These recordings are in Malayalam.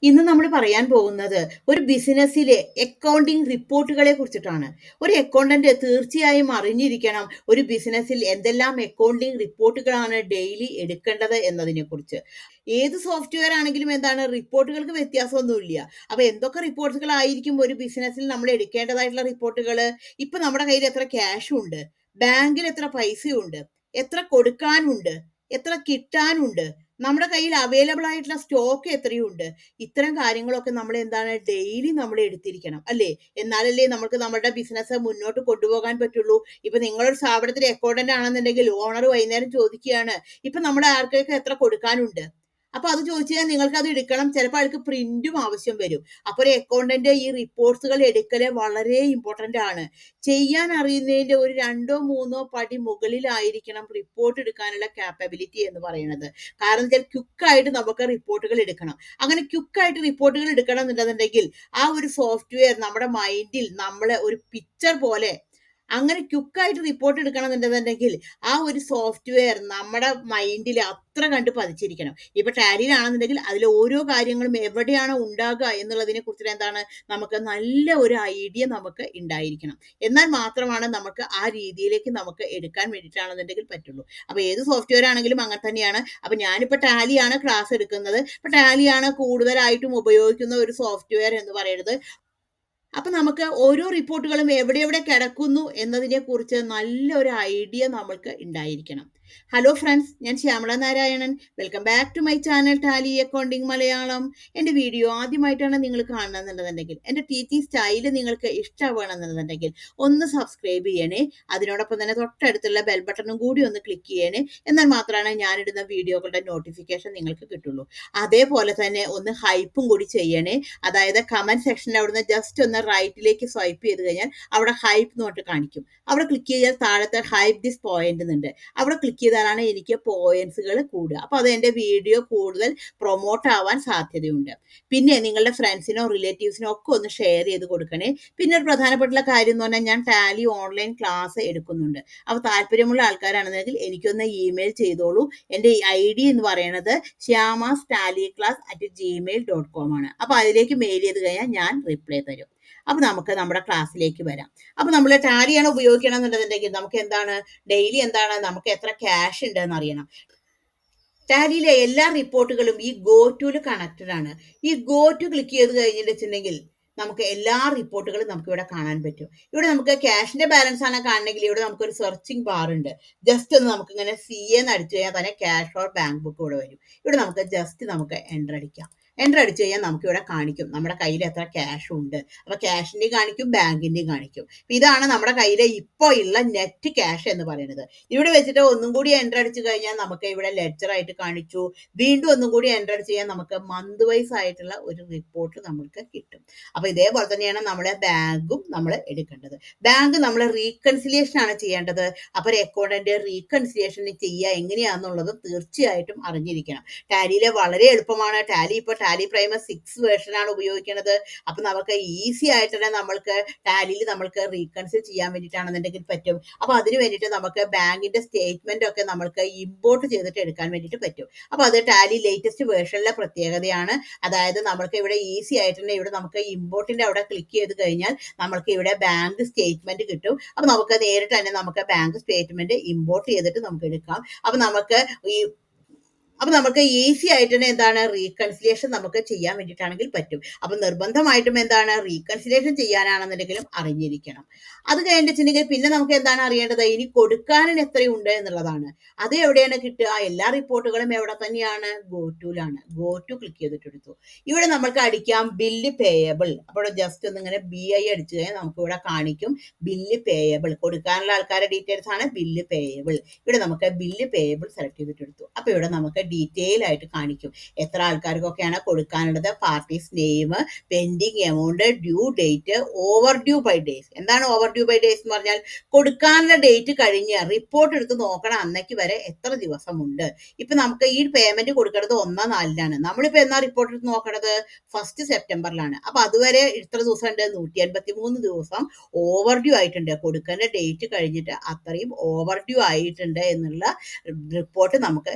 ഇന്ന് നമ്മൾ പറയാൻ പോകുന്നത് ഒരു ബിസിനസ്സിലെ അക്കൗണ്ടിംഗ് റിപ്പോർട്ടുകളെ കുറിച്ചിട്ടാണ്. ഒരു അക്കൗണ്ടന്റ് തീർച്ചയായും അറിഞ്ഞിരിക്കണം ഒരു ബിസിനസ്സിൽ എന്തെല്ലാം അക്കൗണ്ടിംഗ് റിപ്പോർട്ടുകളാണ് ഡെയിലി എടുക്കേണ്ടത് എന്നതിനെ കുറിച്ച്. ഏത് സോഫ്റ്റ്വെയർ ആണെങ്കിലും എന്താണ് റിപ്പോർട്ടുകൾക്ക് വ്യത്യാസമൊന്നുമില്ല. അപ്പൊ എന്തൊക്കെ റിപ്പോർട്ടുകളായിരിക്കും ഒരു ബിസിനസ്സിൽ നമ്മൾ എടുക്കേണ്ടതായിട്ടുള്ള റിപ്പോർട്ടുകൾ? ഇപ്പൊ നമ്മുടെ കയ്യിൽ എത്ര ക്യാഷ് ഉണ്ട്, ബാങ്കിൽ എത്ര പൈസയുണ്ട്, എത്ര കൊടുക്കാനുണ്ട്, എത്ര കിട്ടാനുണ്ട്, നമ്മുടെ കയ്യിൽ അവൈലബിൾ ആയിട്ടുള്ള സ്റ്റോക്ക് എത്രയുണ്ട്, ഇത്തരം കാര്യങ്ങളൊക്കെ നമ്മൾ എന്താണ് ഡെയിലി നമ്മൾ എടുത്തിരിക്കണം അല്ലേ? എന്നാലല്ലേ നമുക്ക് നമ്മുടെ ബിസിനസ് മുന്നോട്ട് കൊണ്ടുപോകാൻ പറ്റുള്ളൂ. ഇപ്പൊ നിങ്ങളൊരു സ്ഥാപനത്തിൽ അക്കൗണ്ടന്റ് ആണെന്നുണ്ടെങ്കിൽ ഓണർ വൈകുന്നേരം ചോദിക്കുകയാണ്, ഇപ്പൊ നമ്മുടെ ആർക്കൊക്കെ എത്ര കൊടുക്കാനുണ്ട്, അപ്പൊ അത് ചോദിച്ചു കഴിഞ്ഞാൽ നിങ്ങൾക്ക് അത് എടുക്കണം. ചിലപ്പോൾ ആൾക്ക് പ്രിന്റും ആവശ്യം വരും. അപ്പൊ ഒരു അക്കൗണ്ടന്റ് ഈ റിപ്പോർട്ട്സുകൾ എടുക്കല് വളരെ ഇമ്പോർട്ടന്റ് ആണ്. ചെയ്യാൻ അറിയുന്നതിന്റെ ഒരു രണ്ടോ മൂന്നോ പടി മുകളിലായിരിക്കണം റിപ്പോർട്ട് എടുക്കാനുള്ള കാപ്പബിലിറ്റി എന്ന് പറയുന്നത്. കാരണം വെച്ചാൽ ക്വിക്കായിട്ട് നമുക്ക് റിപ്പോർട്ടുകൾ എടുക്കണം. അങ്ങനെ ക്വിക്കായിട്ട് റിപ്പോർട്ടുകൾ എടുക്കണം എന്നുണ്ടെന്നുണ്ടെങ്കിൽ ആ ഒരു സോഫ്റ്റ്വെയർ നമ്മുടെ മൈൻഡിൽ നമ്മളെ ഒരു പിക്ചർ പോലെ അങ്ങനെ ക്വിക്കായിട്ട് റിപ്പോർട്ട് എടുക്കണം എന്നുണ്ടെന്നുണ്ടെങ്കിൽ ആ ഒരു സോഫ്റ്റ്വെയർ നമ്മുടെ മൈൻഡിൽ അത്ര കണ്ട് പതിച്ചിരിക്കണം. ഇപ്പൊ ടാലിയിലാണെന്നുണ്ടെങ്കിൽ അതിൽ ഓരോ കാര്യങ്ങളും എവിടെയാണ് ഉണ്ടാകുക എന്നുള്ളതിനെ കുറിച്ച് എന്താണ് നമുക്ക് നല്ല ഒരു ഐഡിയ നമുക്ക് ഉണ്ടായിരിക്കണം. എന്നാൽ മാത്രമാണ് നമുക്ക് ആ രീതിയിലേക്ക് നമുക്ക് എടുക്കാൻ വേണ്ടിയിട്ടാണെന്നുണ്ടെങ്കിൽ പറ്റുള്ളൂ. അപ്പൊ ഏത് സോഫ്റ്റ്വെയർ ആണെങ്കിലും അങ്ങനെ തന്നെയാണ്. അപ്പൊ ഞാനിപ്പോ ടാലിയാണ് ക്ലാസ് എടുക്കുന്നത്. ഇപ്പൊ ടാലിയാണ് കൂടുതലായിട്ടും ഉപയോഗിക്കുന്ന ഒരു സോഫ്റ്റ്വെയർ എന്ന് പറയുന്നത്. അപ്പൊ നമുക്ക് ഓരോ റിപ്പോർട്ടുകളും എവിടെ എവിടെ കിടക്കുന്നു എന്നതിനെ കുറിച്ച് നല്ലൊരു ഐഡിയ നമ്മൾക്ക് ഉണ്ടായിരിക്കണം. ഹലോ ഫ്രണ്ട്സ്, ഞാൻ Shyamala Narayanan. Welcome back to my channel Tally accounting Malayalam. എൻ്റെ വീഡിയോ ആദ്യമായിട്ടാണ് നിങ്ങൾ കാണുന്നതെന്നുണ്ടെങ്കിൽ, എൻ്റെ ടീച്ചിങ് സ്റ്റൈല് നിങ്ങൾക്ക് ഇഷ്ടമാണെന്നുണ്ടെങ്കിൽ ഒന്ന് സബ്സ്ക്രൈബ് ചെയ്യണേ. അതിനോടൊപ്പം തന്നെ തൊട്ടടുത്തുള്ള ബെൽ ബട്ടണും കൂടി ഒന്ന് ക്ലിക്ക് ചെയ്യണേ. എന്നാൽ മാത്രമാണ് ഞാനിടുന്ന വീഡിയോകളുടെ നോട്ടിഫിക്കേഷൻ നിങ്ങൾക്ക് കിട്ടുള്ളൂ. അതേപോലെ തന്നെ ഒന്ന് ഹൈപ്പും കൂടി ചെയ്യണേ. അതായത് കമന്റ് സെക്ഷനിൽ അവിടുന്ന് ജസ്റ്റ് ഒന്ന് റൈറ്റിലേക്ക് സ്വൈപ്പ് ചെയ്ത് കഴിഞ്ഞാൽ അവിടെ ഹൈപ്പ് നോട്ട് കാണിക്കും. അവിടെ ക്ലിക്ക് ചെയ്താൽ താഴത്തെ ഹൈപ്പ് ദിസ് പോയിന്റ് എന്നുണ്ട്. അവിടെ ക്ലിക്ക് ചെയ്താലാണ് എനിക്ക് പോയിന്റ്സുകൾ കൂടുക. അപ്പൊ അത് എൻ്റെ വീഡിയോ കൂടുതൽ പ്രൊമോട്ട് ആവാൻ സാധ്യതയുണ്ട്. പിന്നെ നിങ്ങളുടെ ഫ്രണ്ട്സിനോ റിലേറ്റീവ്സിനോ ഒക്കെ ഒന്ന് ഷെയർ ചെയ്ത് കൊടുക്കണേ. പിന്നെ ഒരു പ്രധാനപ്പെട്ട കാര്യം എന്ന് പറഞ്ഞാൽ ഞാൻ ടാലി ഓൺലൈൻ ക്ലാസ് എടുക്കുന്നുണ്ട്. അപ്പോൾ താല്പര്യമുള്ള ആൾക്കാരാണെന്നുണ്ടെങ്കിൽ എനിക്കൊന്ന് ഇമെയിൽ ചെയ്തോളൂ. എൻ്റെ ID എന്ന് പറയുന്നത് shyamastaliclass@gmail.com ആണ്. അപ്പൊ അതിലേക്ക് മെയിൽ ചെയ്ത് കഴിഞ്ഞാൽ ഞാൻ റിപ്ലൈ തരും. അപ്പൊ നമുക്ക് നമ്മുടെ ക്ലാസ്സിലേക്ക് വരാം. അപ്പൊ നമ്മൾ ടാലിയാണ് ഉപയോഗിക്കണം എന്നുണ്ടെന്നുണ്ടെങ്കിൽ നമുക്ക് എന്താണ് ഡെയിലി എന്താണ് നമുക്ക് എത്ര ക്യാഷ് ഉണ്ട് എന്ന് അറിയണം. ടാലിയിലെ എല്ലാ റിപ്പോർട്ടുകളും ഈ ഗോ ടുയിൽ കണക്റ്റഡ് ആണ്. ഈ ഗോ ടു ക്ലിക്ക് ചെയ്ത് കഴിഞ്ഞിട്ട് വെച്ചിട്ടുണ്ടെങ്കിൽ നമുക്ക് എല്ലാ റിപ്പോർട്ടുകളും നമുക്ക് ഇവിടെ കാണാൻ പറ്റും. ഇവിടെ നമുക്ക് ക്യാഷിന്റെ ബാലൻസ് ആണ് കാണണമെങ്കിൽ ഇവിടെ നമുക്കൊരു സെർച്ചിങ് ബാർ ഉണ്ട്. ജസ്റ്റ് ഒന്ന് നമുക്ക് ഇങ്ങനെ CA എന്ന് അടിച്ചു കഴിഞ്ഞാൽ തന്നെ ക്യാഷ് ഓർ ബാങ്ക് ബുക്ക് ഇവിടെ വരും. ഇവിടെ നമുക്ക് ജസ്റ്റ് നമുക്ക് എൻ്റർ അടിക്കാം. എൻ്റർ അടിച്ചു കഴിഞ്ഞാൽ നമുക്ക് ഇവിടെ കാണിക്കും നമ്മുടെ കയ്യിൽ എത്ര ക്യാഷ് ഉണ്ട്. അപ്പൊ ക്യാഷിന്റെയും കാണിക്കും, ബാങ്കിന്റെയും കാണിക്കും. ഇതാണ് നമ്മുടെ കയ്യിലെ ഇപ്പോൾ ഉള്ള നെറ്റ് ക്യാഷ് എന്ന് പറയുന്നത്. ഇവിടെ വെച്ചിട്ട് ഒന്നും കൂടി എൻ്റർ അടിച്ചു കഴിഞ്ഞാൽ നമുക്ക് ഇവിടെ ലെഡ്ജർ ആയിട്ട് കാണിച്ചു. വീണ്ടും ഒന്നും കൂടി എൻ്റർ അടിച്ച് കഴിഞ്ഞാൽ നമുക്ക് മന്ത് വൈസ് ആയിട്ടുള്ള ഒരു റിപ്പോർട്ട് നമുക്ക് കിട്ടും. അപ്പൊ ഇതേപോലെ തന്നെയാണ് നമ്മുടെ ബാങ്കും നമ്മൾ എടുക്കേണ്ടത്. ബാങ്ക് നമ്മൾ റീകൺസിലിയേഷൻ ആണ് ചെയ്യേണ്ടത്. അപ്പൊ ഒരു അക്കൗണ്ടന്റ് റീകൺസിലിയേഷൻ ചെയ്യുക എങ്ങനെയാണെന്നുള്ളത് തീർച്ചയായിട്ടും അറിഞ്ഞിരിക്കണം. ടാലിയിലെ വളരെ എളുപ്പമാണ്. ടാലി ഇപ്പോൾ ടാലി പ്രൈമർ 6 വേർഷനാണ് ഉപയോഗിക്കുന്നത്. അപ്പൊ നമുക്ക് ഈസി ആയിട്ട് തന്നെ നമ്മൾക്ക് ടാലിയിൽ നമ്മൾക്ക് റീകൺസിൽ ചെയ്യാൻ വേണ്ടിയിട്ടാണെന്നുണ്ടെങ്കിൽ പറ്റും. അപ്പൊ അതിന് വേണ്ടിയിട്ട് നമുക്ക് ബാങ്കിന്റെ സ്റ്റേറ്റ്മെന്റ് ഒക്കെ നമ്മൾക്ക് ഇമ്പോർട്ട് ചെയ്തിട്ട് എടുക്കാൻ വേണ്ടിയിട്ട് പറ്റും. അപ്പൊ അത് ടാലി ലേറ്റസ്റ്റ് വേർഷനിലെ പ്രത്യേകതയാണ്. അതായത് നമ്മൾക്ക് ഇവിടെ ഈസി ആയിട്ട് തന്നെ ഇവിടെ നമുക്ക് ഇമ്പോർട്ടിന്റെ അവിടെ ക്ലിക്ക് ചെയ്ത് കഴിഞ്ഞാൽ നമ്മൾക്ക് ഇവിടെ ബാങ്ക് സ്റ്റേറ്റ്മെന്റ് കിട്ടും. അപ്പൊ നമുക്ക് നേരിട്ട് തന്നെ നമുക്ക് ബാങ്ക് സ്റ്റേറ്റ്മെന്റ് ഇമ്പോർട്ട് ചെയ്തിട്ട് നമുക്ക് എടുക്കാം. അപ്പൊ നമുക്ക് ഈസി ആയിട്ട് തന്നെ എന്താണ് റീകൺസിലിയേഷൻ നമുക്ക് ചെയ്യാൻ വേണ്ടിയിട്ടാണെങ്കിൽ പറ്റും. അപ്പൊ നിർബന്ധമായിട്ടും എന്താണ് റീകൺസിലിയേഷൻ ചെയ്യാനാണെന്നുണ്ടെങ്കിലും അറിഞ്ഞിരിക്കണം. അത് കഴിഞ്ഞിട്ടുണ്ടെങ്കിൽ പിന്നെ നമുക്ക് എന്താണ് അറിയേണ്ടത്, ഇനി കൊടുക്കാനും എത്രയുണ്ട് എന്നുള്ളതാണ്. അത് എവിടെയാണ് കിട്ടുക? എല്ലാ റിപ്പോർട്ടുകളും എവിടെ തന്നെയാണ്? ഗോ ടുലാണ്. ഗോ ടു ക്ലിക്ക് ചെയ്തിട്ടെടുത്തു. ഇവിടെ നമുക്ക് അടിക്കാം ബില്ല് പേയബിൾ. അപ്പോൾ ജസ്റ്റ് ഒന്ന് ഇങ്ങനെ BI അടിച്ചു കഴിഞ്ഞാൽ നമുക്ക് ഇവിടെ കാണിക്കും ബില്ല് പേയബിൾ. കൊടുക്കാനുള്ള ആൾക്കാരുടെ ഡീറ്റെയിൽസ് ആണ് ബില്ല് പേയബിൾ. ഇവിടെ നമുക്ക് ബില്ല് പേയബിൾ സെലക്ട് ചെയ്തിട്ടെടുത്തു. അപ്പൊ ഇവിടെ നമുക്ക് ഡീറ്റെയിൽ ആയിട്ട് കാണിക്കും എത്ര ആൾക്കാർക്കൊക്കെയാണ് കൊടുക്കാനുള്ളത്, parties name, pending amount, due date, overdue by days. എന്താണ് ഓവർ ഡ്യൂ ബൈ ഡേയ്സ് എന്ന് പറഞ്ഞാൽ കൊടുക്കാനുള്ള ഡേറ്റ് കഴിഞ്ഞ് റിപ്പോർട്ട് എടുത്ത് നോക്കണം അന്നേക്ക് വരെ എത്ര ദിവസമുണ്ട്. ഇപ്പൊ നമുക്ക് ഈ പേയ്മെന്റ് കൊടുക്കുന്നത് 1/4-നാണ്. നമ്മളിപ്പോ എന്നാ റിപ്പോർട്ട് എടുത്ത് നോക്കണത് 1 സെപ്റ്റംബറിലാണ്. അപ്പൊ അതുവരെ ഇത്ര ദിവസം ഉണ്ട്, 183 ദിവസം ഓവർ ഡ്യൂ ആയിട്ടുണ്ട്. കൊടുക്കേണ്ട ഡേറ്റ് കഴിഞ്ഞിട്ട് അത്രയും ഓവർ ഡ്യൂ ആയിട്ടുണ്ട് എന്നുള്ള റിപ്പോർട്ട് നമുക്ക്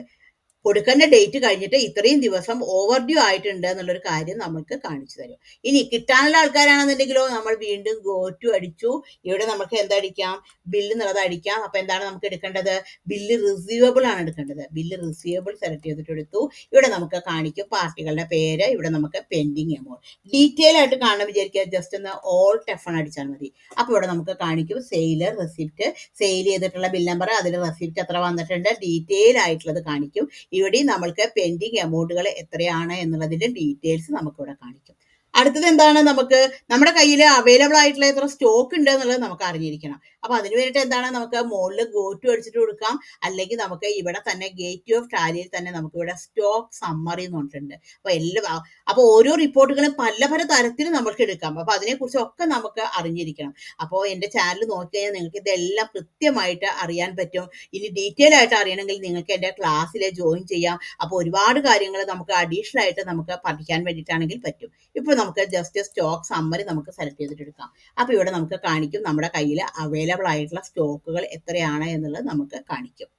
കൊടുക്കേണ്ട ഡേറ്റ് കഴിഞ്ഞിട്ട് ഇത്രയും ദിവസം ഓവർ ഡ്യൂ ആയിട്ടുണ്ട് എന്നുള്ളൊരു കാര്യം നമുക്ക് കാണിച്ചു തരും. ഇനി കിട്ടാനുള്ള ആൾക്കാരാണെന്നുണ്ടെങ്കിലോ നമ്മൾ വീണ്ടും ഗോ ടു അടിച്ചു. ഇവിടെ നമുക്ക് എന്തടിക്കാം, ബില്ല് എന്നുള്ളത് അടിക്കാം. അപ്പൊ എന്താണ് നമുക്ക് എടുക്കേണ്ടത്, ബില്ല് റിസീവബിൾ ആണ് എടുക്കേണ്ടത്. ബില്ല് റിസീവബിൾ സെലക്ട് ചെയ്തിട്ട് എടുത്തു. ഇവിടെ നമുക്ക് കാണിക്കും പാർട്ടികളുടെ പേര്, ഇവിടെ നമുക്ക് പെൻഡിങ് എമൗണ്ട്. ഡീറ്റെയിൽ ആയിട്ട് കാണണം വിചാരിക്കുക, ജസ്റ്റ് ഒന്ന് ഓൾട്ട് F1 അടിച്ചാൽ മതി. അപ്പോൾ ഇവിടെ നമുക്ക് കാണിക്കും സെയിലർ റെസിപ്റ്റ്, സെയിൽ ചെയ്തിട്ടുള്ള ബിൽ നമ്പർ, അതിൽ റെസിപ്റ്റ് എത്ര വന്നിട്ടുണ്ട്, ഡീറ്റെയിൽ ആയിട്ടുള്ളത് കാണിക്കും. ഇവിടെ നമ്മൾക്ക് പെൻഡിങ് എമൗണ്ടുകൾ എത്രയാണ് എന്നുള്ളതിന്റെ ഡീറ്റെയിൽസ് നമുക്കിവിടെ കാണിക്കും. അടുത്തത് എന്താണ്, നമുക്ക് നമ്മുടെ കയ്യിൽ അവൈലബിൾ ആയിട്ടുള്ള എത്ര സ്റ്റോക്ക് ഉണ്ട് എന്നുള്ളത് നമുക്ക് അറിഞ്ഞിരിക്കണം. അപ്പൊ അതിന് വേണ്ടിയിട്ട് എന്താണ്, നമുക്ക് മുകളിൽ ഗോ ടു അടിച്ചിട്ട് കൊടുക്കാം, അല്ലെങ്കിൽ നമുക്ക് ഇവിടെ തന്നെ ഗേറ്റ് ഓഫ് ടാലിയിൽ തന്നെ നമുക്ക് ഇവിടെ സ്റ്റോക്ക് സമ്മറി എന്ന് പറഞ്ഞിട്ടുണ്ട്. അപ്പൊ ഓരോ റിപ്പോർട്ടുകളും പല പല തരത്തിൽ നമുക്ക് എടുക്കാം. അപ്പൊ അതിനെക്കുറിച്ചൊക്കെ നമുക്ക് അറിഞ്ഞിരിക്കണം. അപ്പോൾ എൻ്റെ ചാനൽ നോക്കിക്കഴിഞ്ഞാൽ നിങ്ങൾക്ക് ഇതെല്ലാം കൃത്യമായിട്ട് അറിയാൻ പറ്റും. ഇനി ഡീറ്റെയിൽ ആയിട്ട് അറിയണമെങ്കിൽ നിങ്ങൾക്ക് എൻ്റെ ക്ലാസ്സിൽ ജോയിൻ ചെയ്യാം. അപ്പോൾ ഒരുപാട് കാര്യങ്ങൾ നമുക്ക് അഡീഷണൽ ആയിട്ട് നമുക്ക് പഠിക്കാൻ വേണ്ടിയിട്ടാണെങ്കിൽ പറ്റും. ഇപ്പോൾ നമുക്ക് ജസ്റ്റ് സ്റ്റോക്ക് സമ്മറി നമുക്ക് സെലക്ട് ചെയ്തിട്ട് എടുക്കാം. അപ്പോൾ ഇവിടെ നമുക്ക് കാണിക്കും നമ്മുടെ കയ്യിൽ അവൈലബിൾ ആയിട്ടുള്ള സ്റ്റോക്കുകൾ എത്രയാണ് എന്നുള്ളത് നമുക്ക് കാണിക്കും.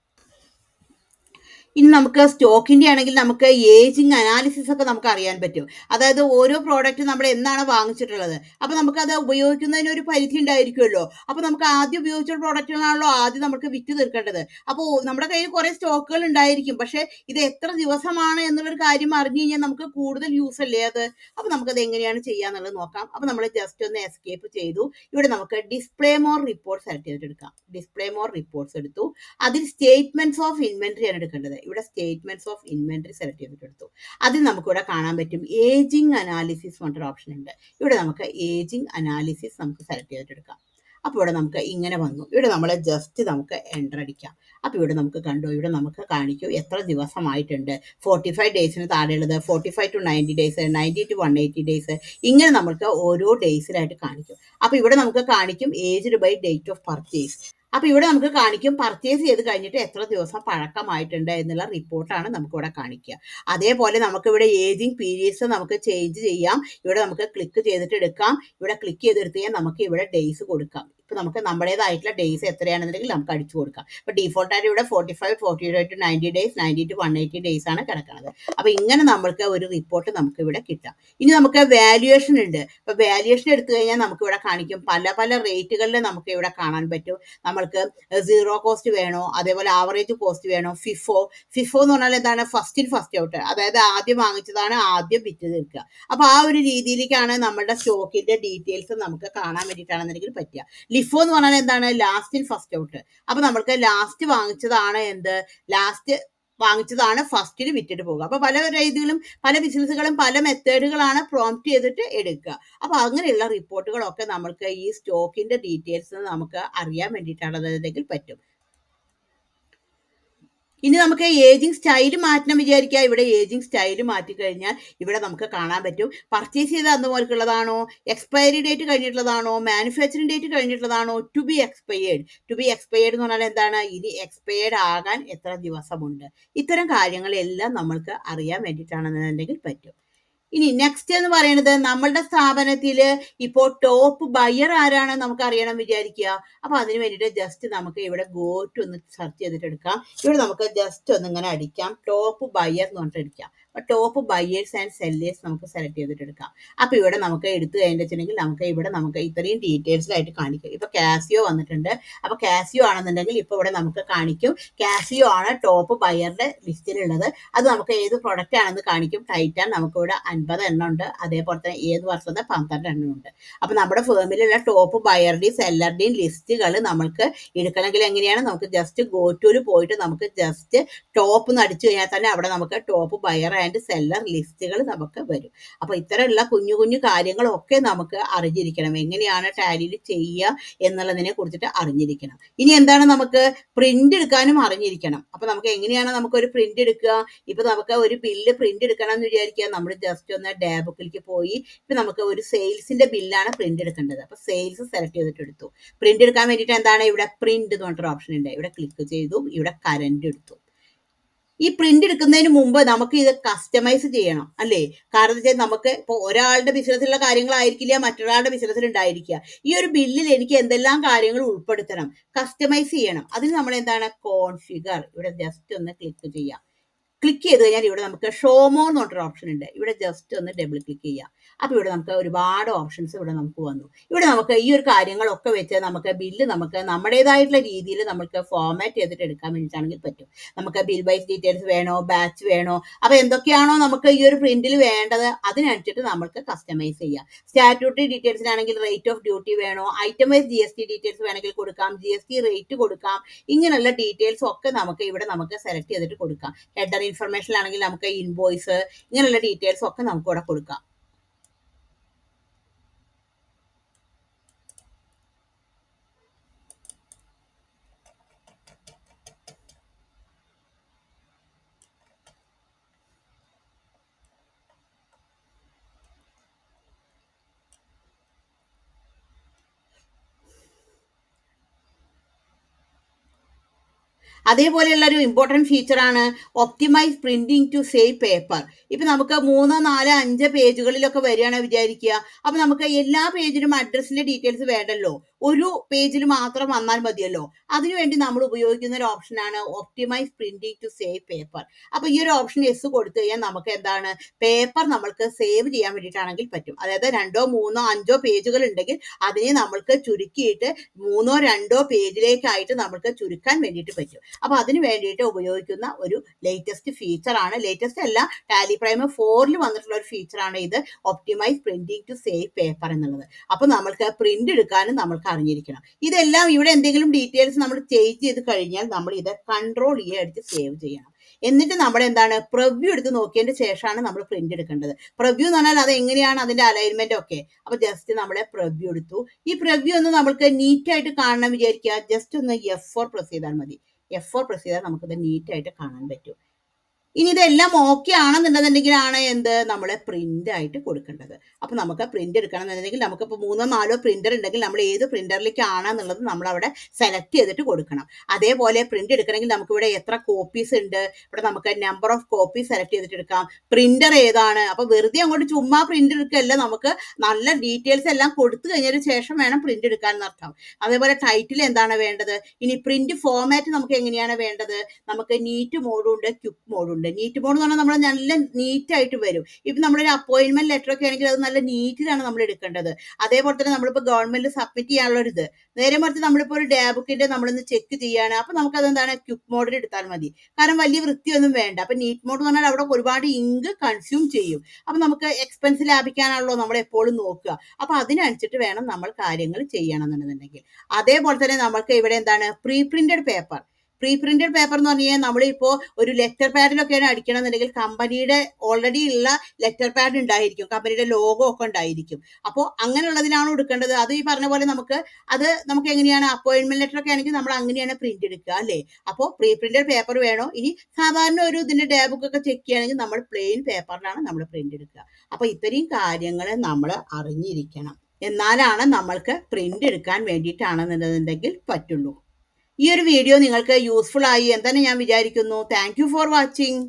ഇനി നമുക്ക് സ്റ്റോക്കിന്റെ ആണെങ്കിൽ നമുക്ക് ഏജിങ് അനാലിസിസ് ഒക്കെ നമുക്ക് അറിയാൻ പറ്റും. അതായത് ഓരോ പ്രോഡക്റ്റ് നമ്മൾ എന്നാണ് വാങ്ങിച്ചിട്ടുള്ളത്, അപ്പൊ നമുക്ക് അത് ഉപയോഗിക്കുന്നതിന് ഒരു പരിധി ഉണ്ടായിരിക്കുമല്ലോ. അപ്പൊ നമുക്ക് ആദ്യം ഉപയോഗിച്ച പ്രോഡക്റ്റുകളാണല്ലോ ആദ്യം നമുക്ക് വിറ്റ് തീർക്കേണ്ടത്. അപ്പോൾ നമ്മുടെ കയ്യിൽ കുറെ സ്റ്റോക്കുകൾ ഉണ്ടായിരിക്കും, പക്ഷെ ഇത് എത്ര ദിവസമാണ് എന്നുള്ളൊരു കാര്യം അറിഞ്ഞു കഴിഞ്ഞാൽ നമുക്ക് കൂടുതൽ യൂസ് അല്ലേ അത്. അപ്പൊ നമുക്കത് എങ്ങനെയാണ് ചെയ്യാന്നുള്ളത് നോക്കാം. അപ്പൊ നമ്മൾ ജസ്റ്റ് ഒന്ന് എസ്കേപ്പ് ചെയ്തു. ഇവിടെ നമുക്ക് ഡിസ്പ്ലേ മോർ റിപ്പോർട്ട് സെലക്ട് ചെയ്തിട്ട് എടുക്കാം. ഡിസ്പ്ലേ മോർ റിപ്പോർട്ട്സ് എടുത്തു. അതിൽ സ്റ്റേറ്റ്മെന്റ്സ് ഓഫ് ഇൻവെന്ററി ആണ് എടുക്കേണ്ടത്. ഇവിടെ സ്റ്റേറ്റ്മെന്റ്സ് ഓഫ് ഇൻവെന്ററി സെലക്ട് ചെയ്തിട്ട് എടുത്തു. അതിൽ നമുക്കിവിടെ കാണാൻ പറ്റും ഏജിങ് അനാലിസിസ് പറഞ്ഞൊരു ഓപ്ഷൻ ഉണ്ട്. ഇവിടെ നമുക്ക് ഏജിങ് അനാലിസിസ് നമുക്ക് സെലക്ട് ചെയ്തിട്ട് എടുക്കാം. അപ്പോൾ ഇവിടെ നമുക്ക് ഇങ്ങനെ വന്നു. ഇവിടെ നമ്മൾ ജസ്റ്റ് നമുക്ക് എൻ്റർ അടിക്കാം. അപ്പോൾ ഇവിടെ നമുക്ക് കണ്ടു, ഇവിടെ നമുക്ക് കാണിക്കും എത്ര ദിവസമായിട്ടുണ്ട്. 45 ഡേയ്സിന് താഴെയുള്ളത്, 45 to 90 ഡേയ്സ്, 90 to 180 ഡേയ്സ്, ഇങ്ങനെ നമുക്ക് ഓരോ ഡേയ്സിലായിട്ട് കാണിക്കും. അപ്പോൾ ഇവിടെ നമുക്ക് കാണിക്കും aged by date of purchase. അപ്പൊ ഇവിടെ നമുക്ക് കാണിക്കും പർച്ചേസ് ചെയ്ത് കഴിഞ്ഞിട്ട് എത്ര ദിവസം പഴക്കമായിട്ടുണ്ട് എന്നുള്ള റിപ്പോർട്ടാണ് നമുക്കിവിടെ കാണിക്കുക. അതേപോലെ നമുക്കിവിടെ ഏജിങ് പീരീഡ്സ് നമുക്ക് ചേഞ്ച് ചെയ്യാം. ഇവിടെ നമുക്ക് ക്ലിക്ക് ചെയ്തിട്ട് എടുക്കാം. ഇവിടെ ക്ലിക്ക് ചെയ്തെടുത്ത് കഴിഞ്ഞാൽ നമുക്ക് ഇവിടെ ഡേയ്സ് കൊടുക്കാം. ഇപ്പൊ നമുക്ക് നമ്മുടേതായിട്ടുള്ള ഡേയ്സ് എത്രയാണെന്നുണ്ടെങ്കിൽ നമുക്ക് അടിച്ചു കൊടുക്കാം. ഇപ്പൊ ഡീഫോൾട്ടായിട്ട് ഇവിടെ 45, 45 to 90 ഡേയ്സ്, 90 to 180 ഡേയ്സ് ആണ് കിടക്കുന്നത്. അപ്പൊ ഇങ്ങനെ നമ്മൾക്ക് ഒരു റിപ്പോർട്ട് നമുക്ക് ഇവിടെ കിട്ടാം. ഇനി നമുക്ക് വാല്യുവേഷൻ ഉണ്ട്. ഇപ്പൊ വാല്യുവേഷൻ എടുത്തു കഴിഞ്ഞാൽ നമുക്ക് ഇവിടെ കാണിക്കും പല പല റേറ്റുകളിൽ നമുക്ക് ഇവിടെ കാണാൻ പറ്റും. നമ്മൾക്ക് സീറോ കോസ്റ്റ് വേണോ, അതേപോലെ ആവറേജ് കോസ്റ്റ് വേണോ, ഫിഫോ എന്ന് പറഞ്ഞാൽ എന്താണ്, ഫസ്റ്റ് ഇൻ ഫസ്റ്റ് ഔട്ട്, അതായത് ആദ്യം വാങ്ങിച്ചതാണ് ആദ്യം വിറ്റ് തീർക്കുക. അപ്പൊ ആ ഒരു രീതിയിലേക്കാണ് നമ്മുടെ സ്റ്റോക്കിന്റെ ഡീറ്റെയിൽസ് നമുക്ക് കാണാൻ വേണ്ടിയിട്ടാണെന്നുണ്ടെങ്കിൽ പറ്റുക. ലിഫോ എന്ന് പറഞ്ഞാൽ എന്താണ്, ലാസ്റ്റ് ഇൻ ഫസ്റ്റ് ഔട്ട്. അപ്പൊ നമ്മൾക്ക് ലാസ്റ്റ് വാങ്ങിച്ചതാണ് ലാസ്റ്റ് വാങ്ങിച്ചതാണ് ഫസ്റ്റിന് വിറ്റിട്ട് പോകുക. അപ്പൊ പല രീതികളും പല ബിസിനസ്സുകളും പല മെത്തേഡുകളാണ് പ്രോംപ്റ്റ് ചെയ്തിട്ട് എടുക്കുക. അപ്പൊ അങ്ങനെയുള്ള റിപ്പോർട്ടുകളൊക്കെ നമ്മൾക്ക് ഈ സ്റ്റോക്കിന്റെ ഡീറ്റെയിൽസ് നമുക്ക് അറിയാൻ വേണ്ടിയിട്ടാണെന്നുണ്ടെങ്കിൽ പറ്റും. ഇനി നമുക്ക് ഏജിങ് സ്റ്റൈൽ മാറ്റണം വിചാരിക്കുക. ഇവിടെ ഏജിങ് സ്റ്റൈൽ മാറ്റി കഴിഞ്ഞാൽ ഇവിടെ നമുക്ക് കാണാൻ പറ്റും പർച്ചേസ് ചെയ്ത അന്ന് പോലുള്ളതാണോ, എക്സ്പയറി ഡേറ്റ് കഴിഞ്ഞിട്ടുള്ളതാണോ, മാനുഫാക്ചറിങ് ഡേറ്റ് കഴിഞ്ഞിട്ടുള്ളതാണോ, ടു ബി എക്സ്പയർഡ് എന്ന് പറഞ്ഞാൽ എന്താണ്, ഇനി എക്സ്പയർഡ് ആകാൻ എത്ര ദിവസമുണ്ട്. ഇത്തരം കാര്യങ്ങളെല്ലാം നമ്മൾക്ക് അറിയാൻ വേണ്ടിയിട്ടാണെന്നുണ്ടെങ്കിൽ പറ്റും. ഇനി നെക്സ്റ്റ് എന്ന് പറയുന്നത് നമ്മളുടെ സ്ഥാപനത്തിൽ ഇപ്പോൾ ടോപ്പ് ബയർ ആരാണ് നമുക്ക് അറിയണം വിചാരിക്കുക. അപ്പൊ അതിന് വേണ്ടിയിട്ട് ജസ്റ്റ് നമുക്ക് ഇവിടെ ഗോ ടു ഒന്ന് സെർച്ച് ചെയ്തിട്ട് എടുക്കാം. ഇവിടെ നമുക്ക് ജസ്റ്റ് ഒന്ന് ഇങ്ങനെ അടിക്കാം, ടോപ്പ് ബയർ എന്ന് പറഞ്ഞിട്ട് അടിക്കാം. അപ്പൊ ടോപ്പ് ബയേഴ്സ് ആൻഡ് സെല്ലേഴ്സ് നമുക്ക് സെലക്ട് ചെയ്തിട്ട് എടുക്കാം. അപ്പൊ ഇവിടെ നമുക്ക് എടുത്തു കഴിഞ്ഞിട്ടുണ്ടെങ്കിൽ നമുക്ക് ഇത്രയും ഡീറ്റെയിൽസിലായിട്ട് കാണിക്കും. ഇപ്പൊ കാസിയോ വന്നിട്ടുണ്ട്. അപ്പൊ കാസിയോ ആണെന്നുണ്ടെങ്കിൽ ഇപ്പൊ ഇവിടെ നമുക്ക് കാണിക്കും കാസിയോ ആണ് ടോപ്പ് ബയറുടെ ലിസ്റ്റിലുള്ളത്. അത് നമുക്ക് ഏത് പ്രൊഡക്റ്റ് ആണെന്ന് കാണിക്കും. ടൈറ്റാൻ നമുക്കിവിടെ 50 എണ്ണം ഉണ്ട്. അതേപോലെ തന്നെ ഏത് വർഷത്തെ 12 എണ്ണം ഉണ്ട്. അപ്പൊ നമ്മുടെ ഫേമിലുള്ള ടോപ്പ് ബയറുടെയും സെല്ലറുടെയും ലിസ്റ്റുകൾ നമുക്ക് എടുക്കണമെങ്കിൽ എങ്ങനെയാണ്, നമുക്ക് ജസ്റ്റ് ഗോ ടൂല് പോയിട്ട് നമുക്ക് ജസ്റ്റ് ടോപ്പ് എന്ന് അടിച്ചു കഴിഞ്ഞാൽ തന്നെ അവിടെ നമുക്ക് ടോപ്പ് ബയർ ആൻഡ് സെല്ലർ ലിസ്റ്റുകൾ നമുക്ക് വരും. അപ്പൊ ഇത്തരമുള്ള കുഞ്ഞു കുഞ്ഞു കാര്യങ്ങളൊക്കെ നമുക്ക് അറിഞ്ഞിരിക്കണം. എങ്ങനെയാണ് ടാലിയിൽ ചെയ്യുക എന്നുള്ളതിനെ കുറിച്ചിട്ട് അറിഞ്ഞിരിക്കണം. ഇനി എന്താണ്, നമുക്ക് പ്രിന്റ് എടുക്കാനും അറിഞ്ഞിരിക്കണം. അപ്പൊ നമുക്ക് എങ്ങനെയാണ് നമുക്കൊരു പ്രിന്റ് എടുക്കുക. ഇപ്പൊ നമുക്ക് ഒരു ബില്ല് പ്രിന്റ് എടുക്കണം എന്ന് വിചാരിക്കുക. നമ്മൾ ജസ്റ്റ് ഒന്ന് ഡേ ബുക്കിലേക്ക് പോയി ഇപ്പൊ നമുക്ക് ഒരു സെയിൽസിന്റെ ബില്ലാണ് പ്രിന്റ് എടുക്കേണ്ടത്. അപ്പൊ സെയിൽസ് സെലക്ട് ചെയ്തിട്ട് എടുത്തു. പ്രിന്റ് എടുക്കാൻ വേണ്ടിയിട്ട് എന്താണ്, ഇവിടെ പ്രിന്റ് എന്ന് പറഞ്ഞിട്ടൊരു ഓപ്ഷൻ ഉണ്ട്. ഇവിടെ ക്ലിക്ക് ചെയ്തു, ഇവിടെ കറന്റ് എടുത്തു. ഈ പ്രിന്റ് എടുക്കുന്നതിന് മുമ്പ് നമുക്ക് ഇത് കസ്റ്റമൈസ് ചെയ്യണം അല്ലേ. കാരണം വെച്ചാൽ നമുക്ക് ഇപ്പോൾ ഒരാളുടെ ബിസിനസ്സിലുള്ള കാര്യങ്ങളായിരിക്കില്ല മറ്റൊരാളുടെ ബിസിനസ്സിൽ ഉണ്ടായിരിക്കുക. ഈ ഒരു ബില്ലിൽ എനിക്ക് എന്തെല്ലാം കാര്യങ്ങൾ ഉൾപ്പെടുത്തണം, കസ്റ്റമൈസ് ചെയ്യണം. അതിന് നമ്മൾ എന്താണ്, കോൺഫിഗർ, ഇവിടെ ജസ്റ്റ് ഒന്ന് ക്ലിക്ക് ചെയ്യാം. ക്ലിക്ക് ചെയ്ത് കഴിഞ്ഞാൽ ഇവിടെ നമുക്ക് ഷോ മോർ എന്ന് പറഞ്ഞൊരു ഓപ്ഷൻ ഉണ്ട്. ഇവിടെ ജസ്റ്റ് ഒന്ന് ഡബിൾ ക്ലിക്ക് ചെയ്യുക. അപ്പോൾ ഇവിടെ നമുക്ക് ഒരുപാട് ഓപ്ഷൻസ് ഇവിടെ നമുക്ക് വന്നു. ഇവിടെ നമുക്ക് ഈ ഒരു കാര്യങ്ങളൊക്കെ വെച്ച് നമുക്ക് ബില്ല് നമുക്ക് നമ്മുടേതായിട്ടുള്ള രീതിയിൽ നമുക്ക് ഫോർമാറ്റ് ചെയ്തിട്ട് എടുക്കാൻ വേണ്ടിയിട്ടാണെങ്കിൽ പറ്റും. നമുക്ക് ബിൽ വൈസ് ഡീറ്റെയിൽസ് വേണോ, ബാച്ച് വേണോ, അപ്പോൾ എന്തൊക്കെയാണോ നമുക്ക് ഈ ഒരു പ്രിന്റിൽ വേണ്ടത് അതിനനുസരിച്ചിട്ട് നമുക്ക് കസ്റ്റമൈസ് ചെയ്യാം. സ്റ്റാറ്റ്യൂട്ടറി ഡീറ്റെയിൽസിനാണെങ്കിൽ റേറ്റ് ഓഫ് ഡ്യൂട്ടി വേണോ, ഐറ്റം വൈസ് GST ഡീറ്റെയിൽസ് വേണമെങ്കിൽ കൊടുക്കാം, GST റേറ്റ് കൊടുക്കാം. ഇങ്ങനെയുള്ള ഡീറ്റെയിൽസ് ഒക്കെ നമുക്ക് ഇവിടെ നമുക്ക് സെലക്ട് ചെയ്തിട്ട് കൊടുക്കാം. ഹെഡർ ഇൻഫർമേഷൻ ആണെങ്കിൽ നമുക്ക് ഇൻവോയ്സ് ഇങ്ങനെയുള്ള ഡീറ്റെയിൽസ് ഒക്കെ നമുക്ക് ഇവിടെ കൊടുക്കാം. അതേപോലെയുള്ള ഒരു ഇമ്പോർട്ടൻറ്റ് ഫീച്ചറാണ് optimise printing to save paper. ഇപ്പം നമുക്ക് 3, 4, 5 പേജുകളിലൊക്കെ വരികയാണ് വിചാരിക്കുക. അപ്പം നമുക്ക് എല്ലാ പേജിലും അഡ്രസ്സിൻ്റെ ഡീറ്റെയിൽസ് വേണ്ടല്ലോ, ഒരു പേജിൽ മാത്രം വന്നാൽ മതിയല്ലോ. അതിനുവേണ്ടി നമ്മൾ ഉപയോഗിക്കുന്ന ഒരു ഓപ്ഷനാണ് optimise printing to save paper. അപ്പോൾ ഈ ഒരു ഓപ്ഷൻ യെസ് കൊടുത്തു കഴിഞ്ഞാൽ നമുക്ക് എന്താണ്, പേപ്പർ നമ്മൾക്ക് സേവ് ചെയ്യാൻ വേണ്ടിയിട്ടാണെങ്കിൽ പറ്റും. അതായത് 2, 3, 5 പേജുകൾ ഉണ്ടെങ്കിൽ അതിനെ നമ്മൾക്ക് ചുരുക്കിയിട്ട് 3, 2 പേജിലേക്കായിട്ട് നമ്മൾക്ക് ചുരുക്കാൻ വേണ്ടിയിട്ട് പറ്റും. അപ്പോൾ അതിന് വേണ്ടിയിട്ട് ഉപയോഗിക്കുന്ന ഒരു ലേറ്റസ്റ്റ് ഫീച്ചറാണ്, ലേറ്റസ്റ്റ് അല്ല, ടാലി പ്രൈമർ 4ൽ വന്നിട്ടുള്ള ഒരു ഫീച്ചറാണ് ഇത്, optimise printing to save paper എന്നുള്ളത്. അപ്പോൾ നമ്മൾക്ക് പ്രിന്റ് എടുക്കാനും നമ്മൾക്ക് അറിഞ്ഞിരിക്കണം. ഇതെല്ലാം ഇവിടെ എന്തെങ്കിലും ഡീറ്റെയിൽസ് നമ്മൾ ചേഞ്ച് ചെയ്ത് കഴിഞ്ഞാൽ നമ്മൾ ഇത് കൺട്രോൾ അടിച്ച് സേവ് ചെയ്യണം. എന്നിട്ട് നമ്മൾ എന്താണ്, പ്രിവ്യൂ എടുത്ത് നോക്കിയതിന് ശേഷമാണ് നമ്മൾ പ്രിന്റ് എടുക്കേണ്ടത്. പ്രിവ്യൂ എന്ന് പറഞ്ഞാൽ അത് എങ്ങനെയാണ് അതിന്റെ അലൈൻമെന്റ് ഒക്കെ. അപ്പോൾ ജസ്റ്റ് നമ്മൾ പ്രിവ്യൂ എടുത്തു. ഈ പ്രിവ്യൂ ഒന്ന് നമ്മൾക്ക് നീറ്റായിട്ട് കാണണം വിചാരിക്കുക, ജസ്റ്റ് ഒന്ന് F4 പ്രസ് ചെയ്താൽ മതി. F4 പ്രസ് ചെയ്താൽ നമുക്കിത് നീറ്റായിട്ട് കാണാൻ പറ്റും. ഇനി ഇതെല്ലാം ഓക്കെ ആണെന്നുണ്ടെങ്കിലാണ് എന്ത്, നമ്മൾ പ്രിന്റ് ആയിട്ട് കൊടുക്കേണ്ടത്. അപ്പോൾ നമുക്ക് പ്രിന്റ് എടുക്കണം എന്നുണ്ടെങ്കിൽ നമുക്കിപ്പോൾ 3, 4 പ്രിന്റർ ഉണ്ടെങ്കിൽ നമ്മൾ ഏത് പ്രിന്ററിലേക്കാണെന്നുള്ളത് നമ്മളവിടെ സെലക്ട് ചെയ്തിട്ട് കൊടുക്കണം. അതേപോലെ പ്രിന്റ് എടുക്കണമെങ്കിൽ നമുക്കിവിടെ എത്ര കോപ്പീസ് ഉണ്ട്, ഇവിടെ നമുക്ക് നമ്പർ ഓഫ് കോപ്പീസ് സെലക്ട് ചെയ്തിട്ട് എടുക്കാം. പ്രിന്റർ ഏതാണ്, അപ്പോൾ വെറുതെ അങ്ങോട്ട് ചുമ്മാ പ്രിന്റ് എടുക്കുകയല്ല, നമുക്ക് നല്ല ഡീറ്റെയിൽസ് എല്ലാം കൊടുത്തു കഴിഞ്ഞതിന് ശേഷം വേണം പ്രിന്റ് എടുക്കാൻ എന്നർത്ഥം. അതേപോലെ ടൈറ്റിൽ എന്താണ് വേണ്ടത്, ഇനി പ്രിന്റ് ഫോർമാറ്റ് നമുക്ക് എങ്ങനെയാണ് വേണ്ടത്, നമുക്ക് നീറ്റ് മോഡും ഉണ്ട്, ക്വിക്ക് മോഡും ഉണ്ട്. നീറ്റ് മോഡ് എന്ന് പറഞ്ഞാൽ നമ്മൾ നല്ല നീറ്റായിട്ട് വരും. ഇപ്പം നമ്മളൊരു അപ്പോയിന്റ്മെന്റ് ലെറ്റർ ഒക്കെ ആണെങ്കിൽ അത് നല്ല നീറ്റിലാണ് നമ്മൾ എടുക്കേണ്ടത്. അതേപോലെ തന്നെ നമ്മളിപ്പോൾ ഗവൺമെന്റിൽ സബ്മിറ്റ് ചെയ്യാനുള്ളൊരിത്, നേരെ മറിച്ച് നമ്മളിപ്പോൾ ഒരു ഡേ ബുക്കിന്റെ നമ്മളൊന്ന് ചെക്ക് ചെയ്യാണ്, അപ്പം നമുക്കത് എന്താണ്, ക്വിക്ക് മോഡിൽ എടുത്താൽ മതി. കാരണം വലിയ വൃത്തിയൊന്നും വേണ്ട. അപ്പം നീറ്റ് മോഡ് എന്ന് പറഞ്ഞാൽ അവിടെ ഒരുപാട് ഇങ്ക് കൺസ്യൂം ചെയ്യും. അപ്പം നമുക്ക് എക്സ്പെൻസ് ലാഭിക്കാനാണല്ലോ നമ്മൾ എപ്പോഴും നോക്കുക. അപ്പം അതിനനുസരിച്ച് വേണം നമ്മൾ കാര്യങ്ങൾ ചെയ്യണം എന്നുണ്ടെങ്കിൽ. അതേപോലെ തന്നെ നമ്മൾക്ക് ഇവിടെ എന്താണ്, പ്രീ പ്രിന്റഡ് പേപ്പർ എന്ന് പറഞ്ഞാൽ നമ്മളിപ്പോൾ ഒരു ലെറ്റർ പാഡിലൊക്കെയാണ് അടിക്കണമെന്നുണ്ടെങ്കിൽ കമ്പനിയുടെ ഓൾറെഡി ഉള്ള ലെറ്റർ പാഡ് ഉണ്ടായിരിക്കും, കമ്പനിയുടെ ലോഗോ ഒക്കെ ഉണ്ടായിരിക്കും. അപ്പോൾ അങ്ങനെയുള്ളതിനാണ് എടുക്കേണ്ടത്. അത് ഈ പറഞ്ഞ പോലെ നമുക്ക് എങ്ങനെയാണ്, അപ്പോയിന്റ്മെന്റ് ലെറ്റർ ഒക്കെ ആണെങ്കിൽ നമ്മൾ അങ്ങനെയാണ് പ്രിന്റ് എടുക്കുക അല്ലേ. അപ്പോൾ പ്രീ പ്രിന്റഡ് പേപ്പർ വേണോ. ഇനി സാധാരണ ഒരു ഇതിന്റെ ഡേ ബുക്ക് ഒക്കെ ചെക്ക് ചെയ്യുകയാണെങ്കിൽ നമ്മൾ പ്ലെയിൻ പേപ്പറിലാണ് നമ്മൾ പ്രിന്റ് എടുക്കുക. അപ്പോൾ ഇത്രയും കാര്യങ്ങൾ നമ്മൾ അറിഞ്ഞിരിക്കണം, എന്നാലാണ് നമ്മൾക്ക് പ്രിന്റ് എടുക്കാൻ വേണ്ടിയിട്ടാണെന്നുണ്ടെങ്കിൽ പറ്റുള്ളൂ. ഈ ഒരു വീഡിയോ നിങ്ങൾക്ക് യൂസ്ഫുൾ ആയി എന്ന് തന്നെ ഞാൻ വിചാരിക്കുന്നു. Thank you for watching.